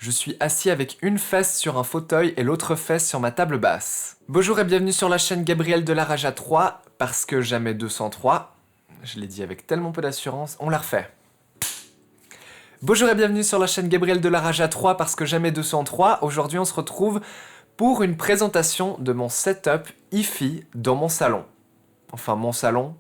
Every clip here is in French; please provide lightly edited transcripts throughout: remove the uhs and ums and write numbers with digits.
Je suis assis avec une fesse sur un fauteuil et l'autre fesse sur ma table basse. Bonjour et bienvenue sur la chaîne Gabriel de la Rage à 3, parce que jamais 203. Je l'ai dit avec tellement peu d'assurance, on la refait. Bonjour et bienvenue sur la chaîne Gabriel de la Rage à 3, parce que jamais 203. Aujourd'hui on se retrouve pour une présentation de mon setup hi-fi dans mon salon. Enfin mon salon,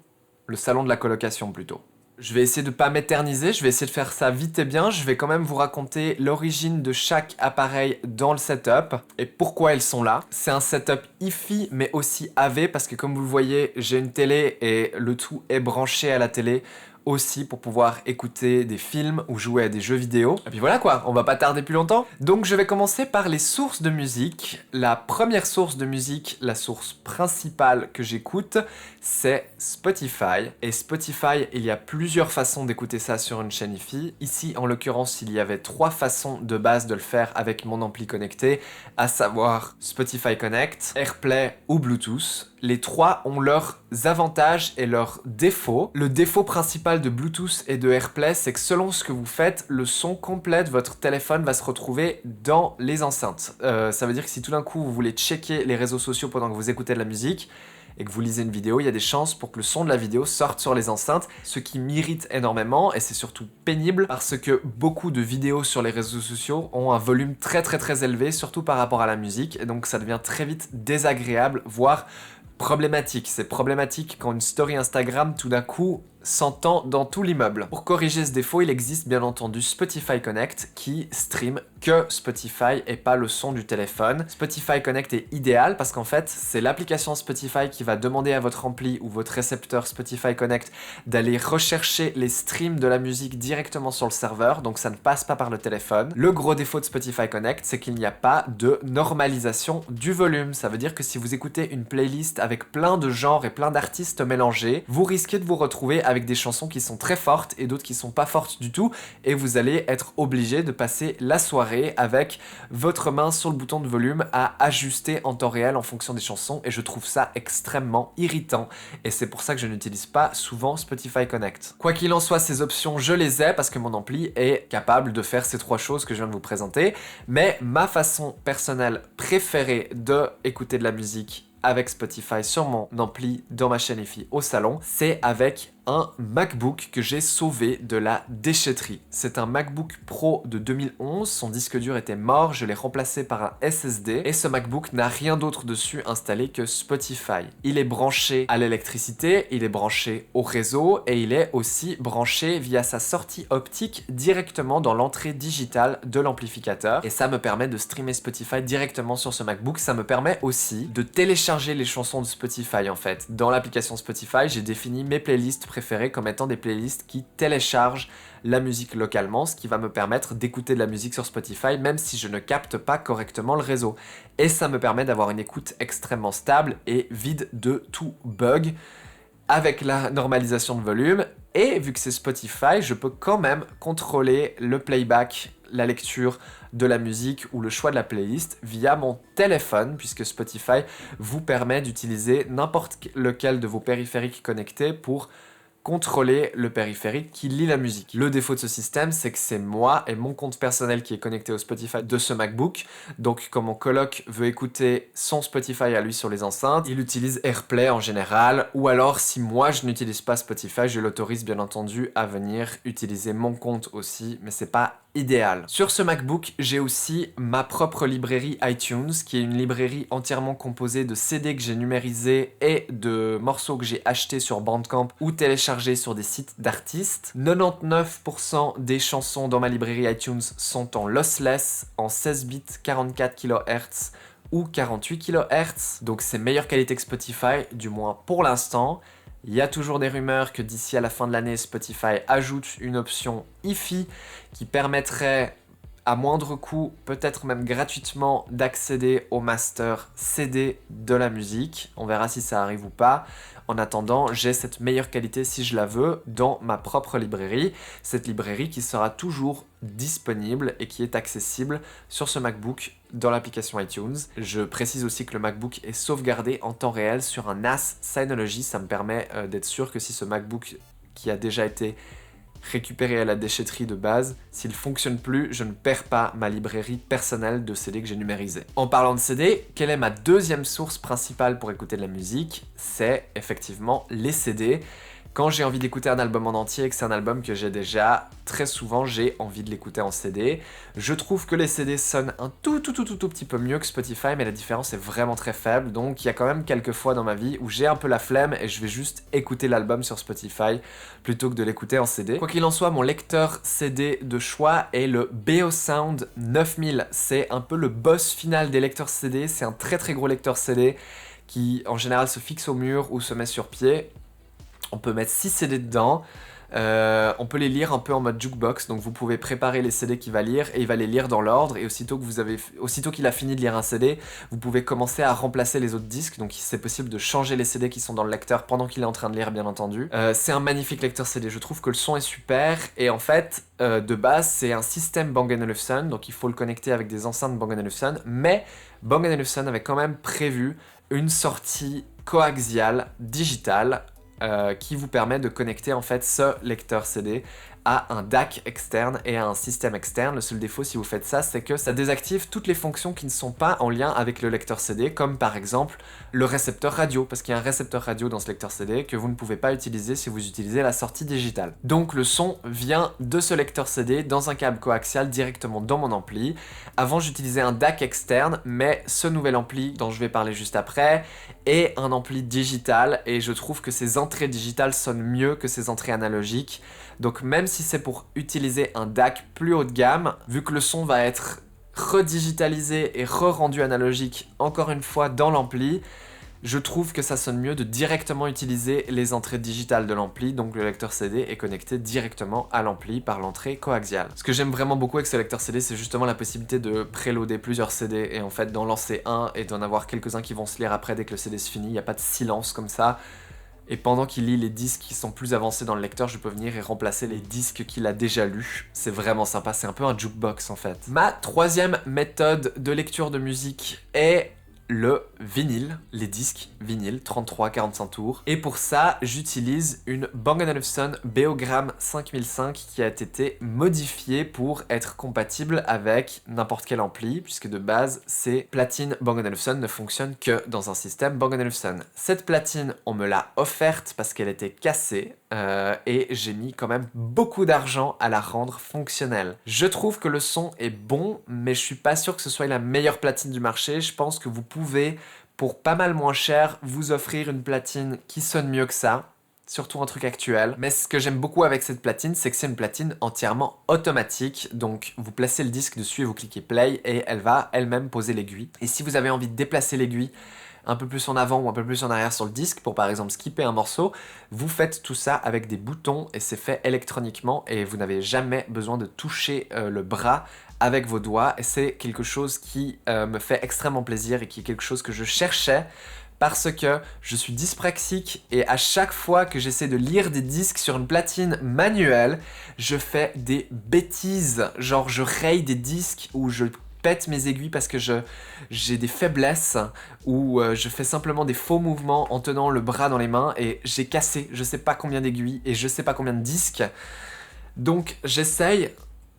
le salon de la colocation plutôt. Je vais essayer de pas m'éterniser, je vais essayer de faire ça vite et bien, je vais quand même vous raconter l'origine de chaque appareil dans le setup et pourquoi ils sont là. C'est un setup hi-fi mais aussi AV parce que comme vous le voyez, j'ai une télé et le tout est branché à la télé aussi pour pouvoir écouter des films ou jouer à des jeux vidéo. Et puis voilà quoi, on va pas tarder plus longtemps. Donc je vais commencer par les sources de musique. La première source de musique, la source principale que j'écoute, c'est Spotify. Et Spotify, il y a plusieurs façons d'écouter ça sur une chaîne hi-fi. Ici, en l'occurrence, il y avait 3 façons de base de le faire avec mon ampli connecté, à savoir Spotify Connect, AirPlay ou Bluetooth. Les 3 ont leurs avantages et leurs défauts. Le défaut principal de Bluetooth et de AirPlay, c'est que selon ce que vous faites, le son complet de votre téléphone va se retrouver dans les enceintes. Ça veut dire que si tout d'un coup vous voulez checker les réseaux sociaux pendant que vous écoutez de la musique, et que vous lisez une vidéo, il y a des chances pour que le son de la vidéo sorte sur les enceintes, ce qui m'irrite énormément et c'est surtout pénible parce que beaucoup de vidéos sur les réseaux sociaux ont un volume très élevé, surtout par rapport à la musique, et donc ça devient très vite désagréable, voire problématique. C'est problématique quand une story Instagram tout d'un coup s'entend dans tout l'immeuble. Pour corriger ce défaut, il existe bien entendu Spotify Connect qui stream que Spotify et pas le son du téléphone. Spotify Connect est idéal parce qu'en fait, c'est l'application Spotify qui va demander à votre ampli ou votre récepteur Spotify Connect d'aller rechercher les streams de la musique directement sur le serveur, donc ça ne passe pas par le téléphone. Le gros défaut de Spotify Connect, c'est qu'il n'y a pas de normalisation du volume. Ça veut dire que si vous écoutez une playlist avec plein de genres et plein d'artistes mélangés, vous risquez de vous retrouver avec des chansons qui sont très fortes et d'autres qui sont pas fortes du tout, et vous allez être obligé de passer la soirée avec votre main sur le bouton de volume à ajuster en temps réel en fonction des chansons, et je trouve ça extrêmement irritant, et c'est pour ça que je n'utilise pas souvent Spotify Connect. Quoi qu'il en soit, ces options je les ai parce que mon ampli est capable de faire ces 3 choses que je viens de vous présenter, mais ma façon personnelle préférée de écouter de la musique avec Spotify sur mon ampli dans ma chaîne hi-fi au salon, c'est avec un MacBook que j'ai sauvé de la déchetterie. C'est un MacBook Pro de 2011, son disque dur était mort, je l'ai remplacé par un SSD et ce MacBook n'a rien d'autre dessus installé que Spotify. Il est branché à l'électricité, il est branché au réseau et il est aussi branché via sa sortie optique directement dans l'entrée digitale de l'amplificateur, et ça me permet de streamer Spotify directement sur ce MacBook. Ça me permet aussi de télécharger les chansons de Spotify en fait. Dans l'application Spotify, j'ai défini mes playlists préférées comme étant des playlists qui téléchargent la musique localement, ce qui va me permettre d'écouter de la musique sur Spotify même si je ne capte pas correctement le réseau. Et ça me permet d'avoir une écoute extrêmement stable et vide de tout bug avec la normalisation de volume. Et vu que c'est Spotify, je peux quand même contrôler le playback, la lecture de la musique ou le choix de la playlist via mon téléphone, puisque Spotify vous permet d'utiliser n'importe lequel de vos périphériques connectés pour contrôler le périphérique qui lit la musique. Le défaut de ce système, c'est que c'est moi et mon compte personnel qui est connecté au Spotify de ce MacBook. Donc quand mon coloc veut écouter son Spotify à lui sur les enceintes, il utilise AirPlay en général, ou alors si moi je n'utilise pas Spotify, je l'autorise bien entendu à venir utiliser mon compte aussi, mais c'est pas idéal. Sur ce MacBook, j'ai aussi ma propre librairie iTunes, qui est une librairie entièrement composée de CD que j'ai numérisés et de morceaux que j'ai achetés sur Bandcamp ou téléchargés sur des sites d'artistes. 99% des chansons dans ma librairie iTunes sont en lossless, en 16 bits, 44 kHz ou 48 kHz, donc c'est meilleure qualité que Spotify, du moins pour l'instant. Il y a toujours des rumeurs que d'ici à la fin de l'année, Spotify ajoute une option hi-fi qui permettrait à moindre coût, peut-être même gratuitement, d'accéder au master CD de la musique. On verra si ça arrive ou pas. En attendant, j'ai cette meilleure qualité si je la veux dans ma propre librairie. Cette librairie qui sera toujours disponible et qui est accessible sur ce MacBook dans l'application iTunes. Je précise aussi que le MacBook est sauvegardé en temps réel sur un NAS Synology. Ça me permet d'être sûr que si ce MacBook qui a déjà été récupéré à la déchetterie de base. S'il fonctionne plus, je ne perds pas ma librairie personnelle de CD que j'ai numérisée. En parlant de CD, quelle est ma deuxième source principale pour écouter de la musique? C'est effectivement les CD. Quand j'ai envie d'écouter un album en entier et que c'est un album que j'ai déjà, très souvent j'ai envie de l'écouter en CD. Je trouve que les CD sonnent un tout petit peu mieux que Spotify, mais la différence est vraiment très faible. Donc il y a quand même quelques fois dans ma vie où j'ai un peu la flemme et je vais juste écouter l'album sur Spotify plutôt que de l'écouter en CD. Quoi qu'il en soit, mon lecteur CD de choix est le Beosound 9000. C'est un peu le boss final des lecteurs CD. C'est un très gros lecteur CD qui en général se fixe au mur ou se met sur pied. On peut mettre 6 CD dedans, on peut les lire un peu en mode jukebox, donc vous pouvez préparer les CD qu'il va lire et il va les lire dans l'ordre, et aussitôt qu'il a fini de lire un CD, vous pouvez commencer à remplacer les autres disques, donc c'est possible de changer les CD qui sont dans le lecteur pendant qu'il est en train de lire, bien entendu. C'est un magnifique lecteur CD, je trouve que le son est super, et en fait, de base, c'est un système Bang & Olufsen, donc il faut le connecter avec des enceintes Bang & Olufsen, mais Bang & Olufsen avait quand même prévu une sortie coaxiale digitale qui vous permet de connecter en fait ce lecteur CD à un DAC externe et à un système externe. Le seul défaut si vous faites ça, c'est que ça désactive toutes les fonctions qui ne sont pas en lien avec le lecteur CD, comme par exemple le récepteur radio, parce qu'il y a un récepteur radio dans ce lecteur CD que vous ne pouvez pas utiliser si vous utilisez la sortie digitale. Donc le son vient de ce lecteur CD dans un câble coaxial directement dans mon ampli. Avant j'utilisais un DAC externe, mais ce nouvel ampli dont je vais parler juste après est un ampli digital et je trouve que ces entrées digitales sonnent mieux que ces entrées analogiques. Donc même si c'est pour utiliser un DAC plus haut de gamme, vu que le son va être redigitalisé et re-rendu analogique encore une fois dans l'ampli, je trouve que ça sonne mieux de directement utiliser les entrées digitales de l'ampli, donc le lecteur CD est connecté directement à l'ampli par l'entrée coaxiale. Ce que j'aime vraiment beaucoup avec ce lecteur CD, c'est justement la possibilité de préloader plusieurs CD et en fait d'en lancer un et d'en avoir quelques-uns qui vont se lire après dès que le CD se finit, il n'y a pas de silence comme ça. Et pendant qu'il lit les disques qui sont plus avancés dans le lecteur, je peux venir et remplacer les disques qu'il a déjà lus. C'est vraiment sympa, c'est un peu un jukebox en fait. Ma troisième méthode de lecture de musique est le vinyle, les disques vinyle, 33-45 tours. Et pour ça, j'utilise une Bang & Olufsen Beogram 5005 qui a été modifiée pour être compatible avec n'importe quel ampli, puisque de base, ces platines Bang & Olufsen ne fonctionnent que dans un système Bang & Olufsen. Cette platine, on me l'a offerte parce qu'elle était cassée, et j'ai mis quand même beaucoup d'argent à la rendre fonctionnelle. Je trouve que le son est bon, mais je suis pas sûr que ce soit la meilleure platine du marché. Je pense que vous pouvez, pour pas mal moins cher, vous offrir une platine qui sonne mieux que ça, surtout un truc actuel. Mais ce que j'aime beaucoup avec cette platine, c'est que c'est une platine entièrement automatique, donc vous placez le disque dessus et vous cliquez play et elle va elle-même poser l'aiguille. Et si vous avez envie de déplacer l'aiguille un peu plus en avant ou un peu plus en arrière sur le disque pour par exemple skipper un morceau, vous faites tout ça avec des boutons et c'est fait électroniquement et vous n'avez jamais besoin de toucher le bras avec vos doigts et c'est quelque chose qui me fait extrêmement plaisir et qui est quelque chose que je cherchais parce que je suis dyspraxique et à chaque fois que j'essaie de lire des disques sur une platine manuelle, je fais des bêtises, genre je raye des disques ou je pète mes aiguilles parce que j'ai des faiblesses ou je fais simplement des faux mouvements en tenant le bras dans les mains et j'ai cassé je sais pas combien d'aiguilles et je sais pas combien de disques. Donc j'essaye,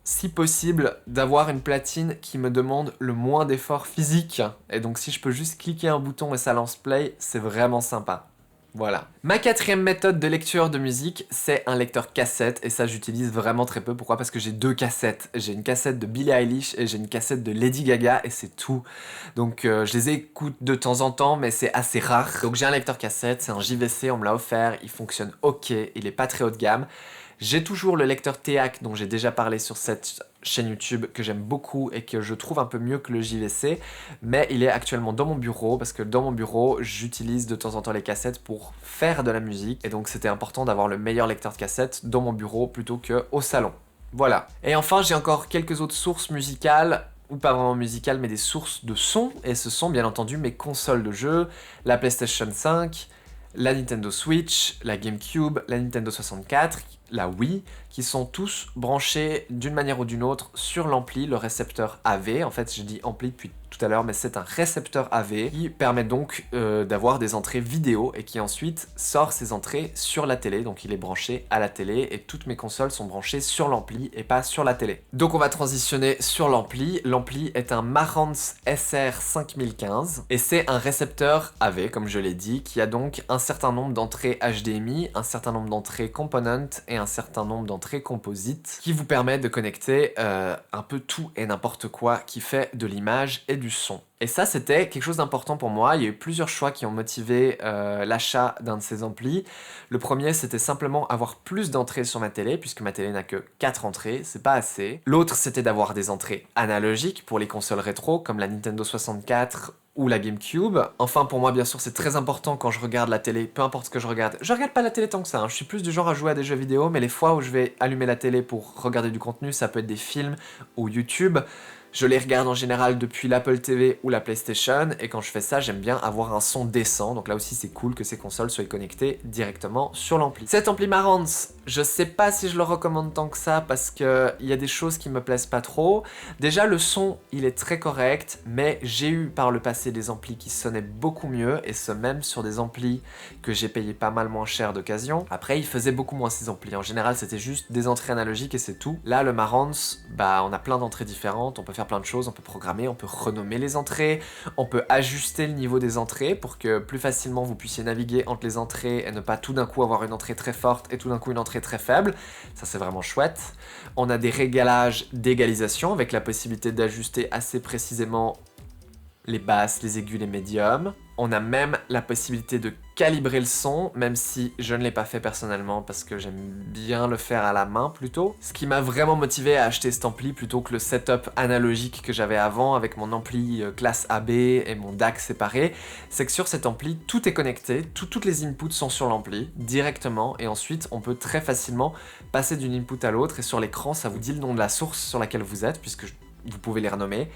si possible, d'avoir une platine qui me demande le moins d'efforts physiques. Et donc si je peux juste cliquer un bouton et ça lance play, c'est vraiment sympa. Voilà. Ma quatrième méthode de lecture de musique, c'est un lecteur cassette, et ça j'utilise vraiment très peu. Pourquoi? Parce que j'ai deux cassettes. J'ai une cassette de Billie Eilish et j'ai une cassette de Lady Gaga, et c'est tout. Donc je les écoute de temps en temps, mais c'est assez rare. Donc j'ai un lecteur cassette, c'est un JVC, on me l'a offert, il fonctionne ok, il est pas très haut de gamme. J'ai toujours le lecteur TEAC dont j'ai déjà parlé sur cette chaîne YouTube que j'aime beaucoup et que je trouve un peu mieux que le JVC, mais il est actuellement dans mon bureau parce que dans mon bureau j'utilise de temps en temps les cassettes pour faire de la musique et donc c'était important d'avoir le meilleur lecteur de cassettes dans mon bureau plutôt qu'au salon. Voilà. Et enfin j'ai encore quelques autres sources musicales, ou pas vraiment musicales mais des sources de son, et ce sont bien entendu mes consoles de jeux, la PlayStation 5, la Nintendo Switch, la GameCube, la Nintendo 64, la Wii, qui sont tous branchés d'une manière ou d'une autre sur l'ampli, le récepteur AV. En fait, j'ai dit ampli depuis tout à l'heure, mais c'est un récepteur AV qui permet donc d'avoir des entrées vidéo et qui ensuite sort ces entrées sur la télé. Donc il est branché à la télé et toutes mes consoles sont branchées sur l'ampli et pas sur la télé. Donc on va transitionner sur l'ampli. L'ampli est un Marantz SR5015 et c'est un récepteur AV, comme je l'ai dit, qui a donc un certain nombre d'entrées HDMI, un certain nombre d'entrées component et un certain nombre d'entrées composite qui vous permet de connecter un peu tout et n'importe quoi qui fait de l'image et du son. Et ça, c'était quelque chose d'important pour moi. Il y a eu plusieurs choix qui ont motivé l'achat d'un de ces amplis. Le premier, c'était simplement avoir plus d'entrées sur ma télé, puisque ma télé n'a que 4 entrées, c'est pas assez. L'autre, c'était d'avoir des entrées analogiques pour les consoles rétro, comme la Nintendo 64 ou la GameCube. Enfin, pour moi, bien sûr, c'est très important quand je regarde la télé, peu importe ce que je regarde pas la télé tant que ça, hein. Je suis plus du genre à jouer à des jeux vidéo, mais les fois où je vais allumer la télé pour regarder du contenu, ça peut être des films ou YouTube. Je les regarde en général depuis l'Apple TV ou la PlayStation, et quand je fais ça, j'aime bien avoir un son décent, donc là aussi c'est cool que ces consoles soient connectées directement sur l'ampli. Cet ampli Marantz, je sais pas si je le recommande tant que ça, parce qu'il y a des choses qui me plaisent pas trop. Déjà, le son, il est très correct, mais j'ai eu par le passé des amplis qui sonnaient beaucoup mieux, et ce même sur des amplis que j'ai payé pas mal moins cher d'occasion. Après, il faisait beaucoup moins ces amplis, en général c'était juste des entrées analogiques et c'est tout. Là, le Marantz, bah on a plein d'entrées différentes, on peut faire plein de choses, on peut programmer, on peut renommer les entrées, on peut ajuster le niveau des entrées pour que plus facilement vous puissiez naviguer entre les entrées et ne pas tout d'un coup avoir une entrée très forte et tout d'un coup une entrée très faible. Ça, c'est vraiment chouette. On a des réglages d'égalisation avec la possibilité d'ajuster assez précisément les basses, les aigus, les médiums. On a même la possibilité de calibrer le son, même si je ne l'ai pas fait personnellement parce que j'aime bien le faire à la main plutôt. Ce qui m'a vraiment motivé à acheter cet ampli plutôt que le setup analogique que j'avais avant avec mon ampli classe AB et mon DAC séparé, c'est que sur cet ampli, tout est connecté, toutes les inputs sont sur l'ampli directement et ensuite on peut très facilement passer d'une input à l'autre et sur l'écran ça vous dit le nom de la source sur laquelle vous êtes puisque vous pouvez les renommer.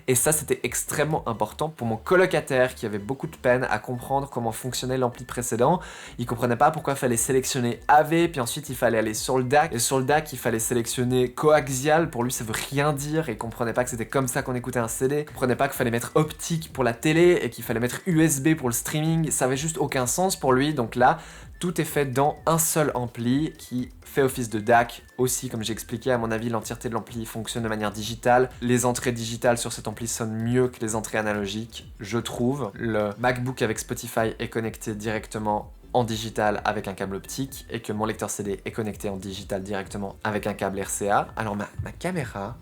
Et ça, c'était extrêmement important pour mon colocataire qui avait beaucoup de peine à comprendre comment fonctionnait l'ampli précédent. Il comprenait pas pourquoi il fallait sélectionner AV, puis ensuite il fallait aller sur le DAC. Et sur le DAC, il fallait sélectionner coaxial. Pour lui, ça veut rien dire. Et il comprenait pas que c'était comme ça qu'on écoutait un CD. Il comprenait pas qu'il fallait mettre optique pour la télé et qu'il fallait mettre USB pour le streaming. Ça avait juste aucun sens pour lui. Donc là, tout est fait dans un seul ampli qui fait office de DAC aussi, comme j'ai expliqué. À mon avis, l'entièreté de l'ampli fonctionne de manière digitale. Les entrées digitales sur cet ampli sonnent mieux que les entrées analogiques, je trouve. Le MacBook avec Spotify est connecté directement en digital avec un câble optique et que mon lecteur CD est connecté en digital directement avec un câble RCA. Alors ma caméra,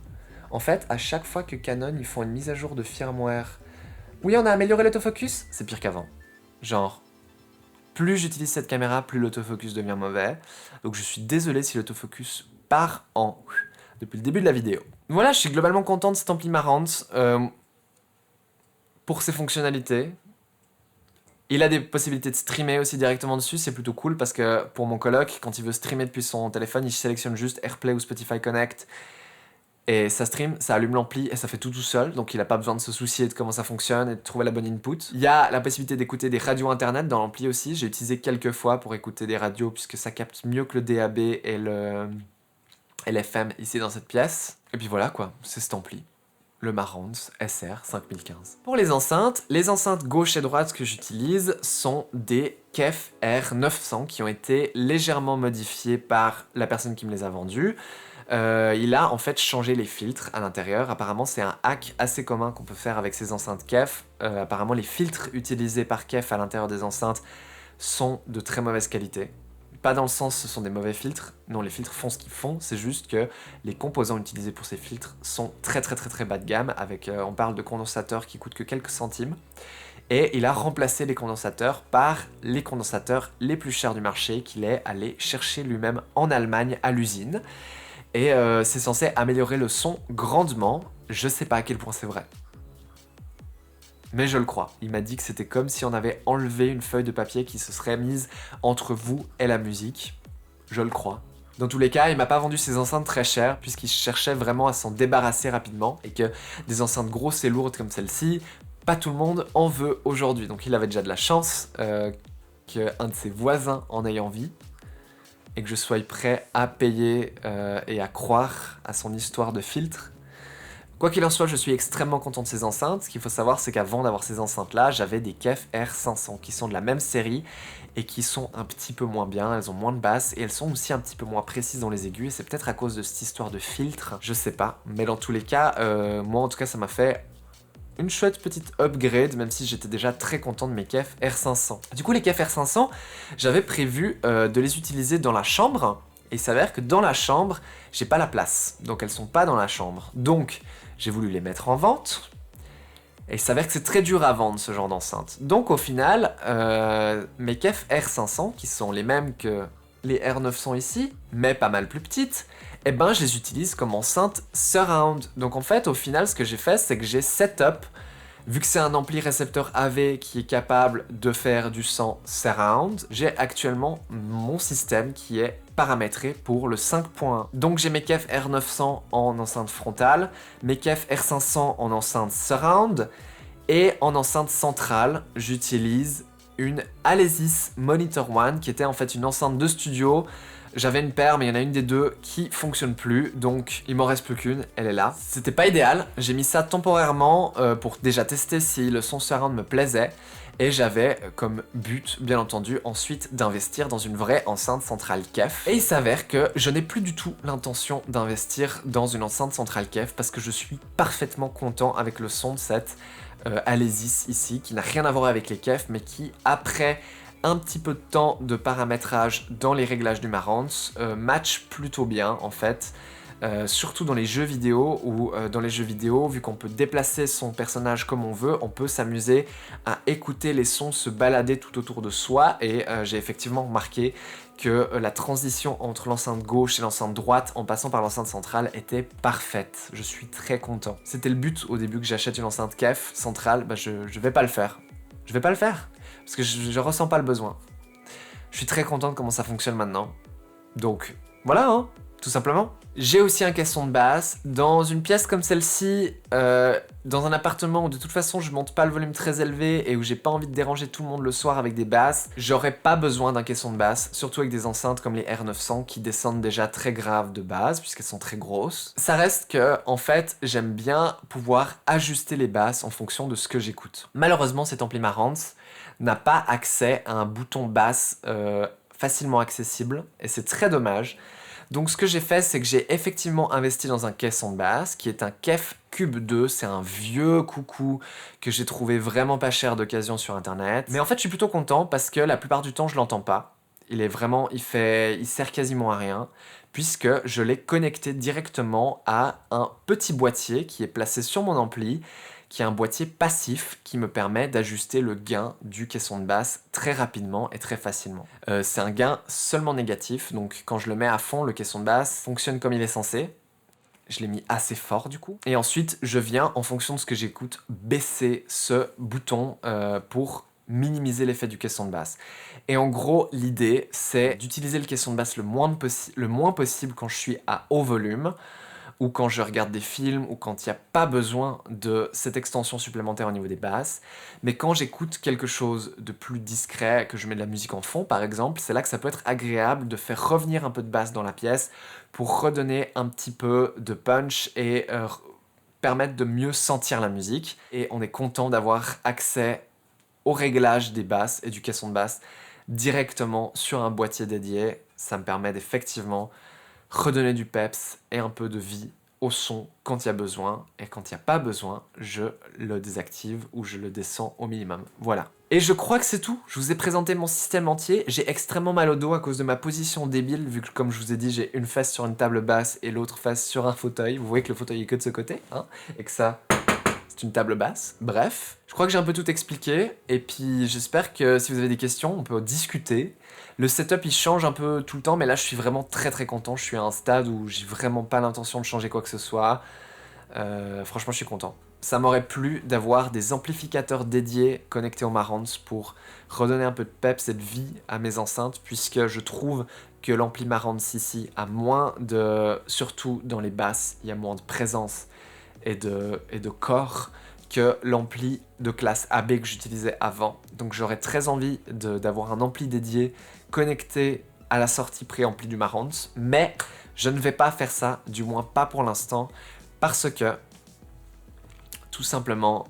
en fait, à chaque fois que Canon ils font une mise à jour de firmware, oui, on a amélioré l'autofocus, c'est pire qu'avant. Genre, plus j'utilise cette caméra, plus l'autofocus devient mauvais. Donc je suis désolé si l'autofocus part en depuis le début de la vidéo. Voilà, je suis globalement content de cet ampli Marantz pour ses fonctionnalités. Il a des possibilités de streamer aussi directement dessus, c'est plutôt cool parce que pour mon coloc, quand il veut streamer depuis son téléphone, il sélectionne juste AirPlay ou Spotify Connect. Et ça stream, ça allume l'ampli et ça fait tout seul, donc il n'a pas besoin de se soucier de comment ça fonctionne et de trouver la bonne input. Il y a la possibilité d'écouter des radios internet dans l'ampli aussi, j'ai utilisé quelques fois pour écouter des radios puisque ça capte mieux que le DAB et l'FM ici dans cette pièce. Et puis voilà quoi, c'est cet ampli. Le Marantz SR5015. Pour les enceintes gauche et droite que j'utilise sont des KEF R900 qui ont été légèrement modifiées par la personne qui me les a vendues. Il a en fait changé les filtres à l'intérieur. Apparemment, c'est un hack assez commun qu'on peut faire avec ces enceintes KEF. Apparemment, les filtres utilisés par KEF à l'intérieur des enceintes sont de très mauvaise qualité. Pas dans le sens ce sont des mauvais filtres, non, les filtres font ce qu'ils font, c'est juste que les composants utilisés pour ces filtres sont très bas de gamme, avec, on parle de condensateurs qui coûtent que quelques centimes, et il a remplacé les condensateurs par les condensateurs les plus chers du marché qu'il est allé chercher lui-même en Allemagne à l'usine, et c'est censé améliorer le son grandement, je sais pas à quel point c'est vrai. Mais je le crois. Il m'a dit que c'était comme si on avait enlevé une feuille de papier qui se serait mise entre vous et la musique. Je le crois. Dans tous les cas, il m'a pas vendu ces enceintes très chères puisqu'il cherchait vraiment à s'en débarrasser rapidement et que des enceintes grosses et lourdes comme celle-ci, pas tout le monde en veut aujourd'hui. Donc il avait déjà de la chance qu'un de ses voisins en ait envie. et que je sois prêt à payer et à croire à son histoire de filtre. Quoi qu'il en soit, je suis extrêmement content de ces enceintes. Ce qu'il faut savoir, c'est qu'avant d'avoir ces enceintes-là, j'avais des KEF R500 qui sont de la même série et qui sont un petit peu moins bien, elles ont moins de basses et elles sont aussi un petit peu moins précises dans les aigus et c'est peut-être à cause de cette histoire de filtre, je sais pas. Mais dans tous les cas, moi en tout cas ça m'a fait une chouette petite upgrade, même si j'étais déjà très content de mes KEF R500. Du coup les KEF R500, j'avais prévu de les utiliser dans la chambre, et il s'avère que dans la chambre, j'ai pas la place, donc elles sont pas dans la chambre. Donc j'ai voulu les mettre en vente, et il s'avère que c'est très dur à vendre ce genre d'enceinte. Donc au final, mes KEF R500, qui sont les mêmes que les R900 ici, mais pas mal plus petites, eh ben je les utilise comme enceinte surround. Donc en fait, au final, ce que j'ai fait, c'est que j'ai setup, vu que c'est un ampli récepteur AV qui est capable de faire du son surround, j'ai actuellement mon système qui est paramétré pour le 5.1. Donc j'ai mes KEF R900 en enceinte frontale, mes KEF R500 en enceinte surround, et en enceinte centrale, j'utilise une Alesis Monitor One, qui était en fait une enceinte de studio. J'avais une paire, mais il y en a une des deux qui fonctionne plus, donc il m'en reste plus qu'une, elle est là. C'était pas idéal, j'ai mis ça temporairement pour déjà tester si le son surround me plaisait, et j'avais comme but, bien entendu, ensuite d'investir dans une vraie enceinte centrale KEF. Et il s'avère que je n'ai plus du tout l'intention d'investir dans une enceinte centrale KEF, parce que je suis parfaitement content avec le son de cette Alesis ici, qui n'a rien à voir avec les KEF, mais qui, après un petit peu de temps de paramétrage dans les réglages du Marantz, match plutôt bien en fait. Surtout dans les jeux vidéo, où dans les jeux vidéo, vu qu'on peut déplacer son personnage comme on veut, on peut s'amuser à écouter les sons se balader tout autour de soi, et j'ai effectivement remarqué que la transition entre l'enceinte gauche et l'enceinte droite en passant par l'enceinte centrale était parfaite. Je suis très content. C'était le but au début que j'achète une enceinte KEF centrale, bah je vais pas le faire. Je vais pas le faire, parce que je ressens pas le besoin. Je suis très content de comment ça fonctionne maintenant. Donc voilà, hein, tout simplement. J'ai aussi un caisson de basse. Dans une pièce comme celle-ci, dans un appartement où de toute façon je monte pas le volume très élevé et où j'ai pas envie de déranger tout le monde le soir avec des basses, j'aurais pas besoin d'un caisson de basse, surtout avec des enceintes comme les R900 qui descendent déjà très grave de base puisqu'elles sont très grosses. Ça reste que, en fait, j'aime bien pouvoir ajuster les basses en fonction de ce que j'écoute. Malheureusement, cet ampli Marantz n'a pas accès à un bouton basse facilement accessible et c'est très dommage. Donc ce que j'ai fait, c'est que j'ai effectivement investi dans un caisson de basse, qui est un KEF Cube 2, c'est un vieux coucou que j'ai trouvé vraiment pas cher d'occasion sur internet. Mais en fait je suis plutôt content parce que la plupart du temps je l'entends pas. Il sert quasiment à rien, puisque je l'ai connecté directement à un petit boîtier qui est placé sur mon ampli, qui est un boîtier passif qui me permet d'ajuster le gain du caisson de basse très rapidement et très facilement. C'est un gain seulement négatif, donc quand je le mets à fond, le caisson de basse fonctionne comme il est censé. Je l'ai mis assez fort du coup. Et ensuite, je viens, en fonction de ce que j'écoute, baisser ce bouton pour minimiser l'effet du caisson de basse. Et en gros, l'idée, c'est d'utiliser le caisson de basse le moins possible quand je suis à haut volume, ou quand je regarde des films, ou quand il n'y a pas besoin de cette extension supplémentaire au niveau des basses. Mais quand j'écoute quelque chose de plus discret, que je mets de la musique en fond par exemple, c'est là que ça peut être agréable de faire revenir un peu de basse dans la pièce pour redonner un petit peu de punch et permettre de mieux sentir la musique. Et on est content d'avoir accès au réglage des basses et du caisson de basse directement sur un boîtier dédié. Ça me permet d'effectivement redonner du peps et un peu de vie au son quand il y a besoin, et quand il n'y a pas besoin, je le désactive ou je le descends au minimum. Voilà. Et je crois que c'est tout. Je vous ai présenté mon système entier. J'ai extrêmement mal au dos à cause de ma position débile, vu que, comme je vous ai dit, j'ai une fesse sur une table basse et l'autre fesse sur un fauteuil. Vous voyez que le fauteuil est que de ce côté, hein, et que ça, c'est une table basse. Bref, je crois que j'ai un peu tout expliqué, et puis j'espère que si vous avez des questions, on peut discuter. Le setup il change un peu tout le temps, mais là je suis vraiment très très content. Je suis à un stade où j'ai vraiment pas l'intention de changer quoi que ce soit. Franchement je suis content. Ça m'aurait plu d'avoir des amplificateurs dédiés connectés au Marantz pour redonner un peu de peps et de vie à mes enceintes, puisque je trouve que l'ampli Marantz ici a moins de... surtout dans les basses, il y a moins de présence et de corps que l'ampli de classe AB que j'utilisais avant. Donc j'aurais très envie d'avoir un ampli dédié connecté à la sortie préamplie du Marantz, mais je ne vais pas faire ça, du moins pas pour l'instant, parce que tout simplement,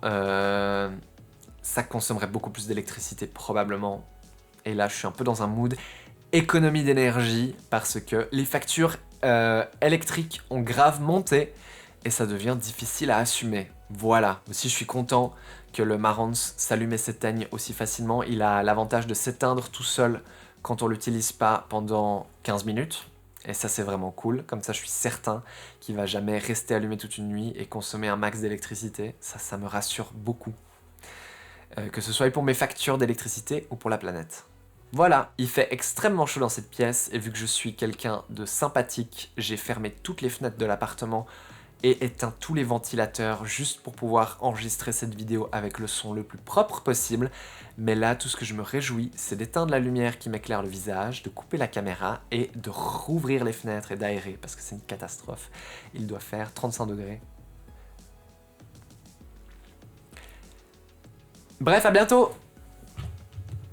ça consommerait beaucoup plus d'électricité probablement. Et là, je suis un peu dans un mood économie d'énergie parce que les factures électriques ont grave monté et ça devient difficile à assumer. Voilà. Aussi, je suis content que le Marantz s'allume et s'éteigne aussi facilement. Il a l'avantage de s'éteindre tout seul quand on l'utilise pas pendant 15 minutes. Et ça, c'est vraiment cool. Comme ça, je suis certain qu'il va jamais rester allumé toute une nuit et consommer un max d'électricité. Ça me rassure beaucoup. Que ce soit pour mes factures d'électricité ou pour la planète. Voilà, il fait extrêmement chaud dans cette pièce et vu que je suis quelqu'un de sympathique, j'ai fermé toutes les fenêtres de l'appartement et éteint tous les ventilateurs juste pour pouvoir enregistrer cette vidéo avec le son le plus propre possible. Mais là, tout ce que je me réjouis, c'est d'éteindre la lumière qui m'éclaire le visage, de couper la caméra et de rouvrir les fenêtres et d'aérer parce que c'est une catastrophe. Il doit faire 35 degrés. Bref, à bientôt!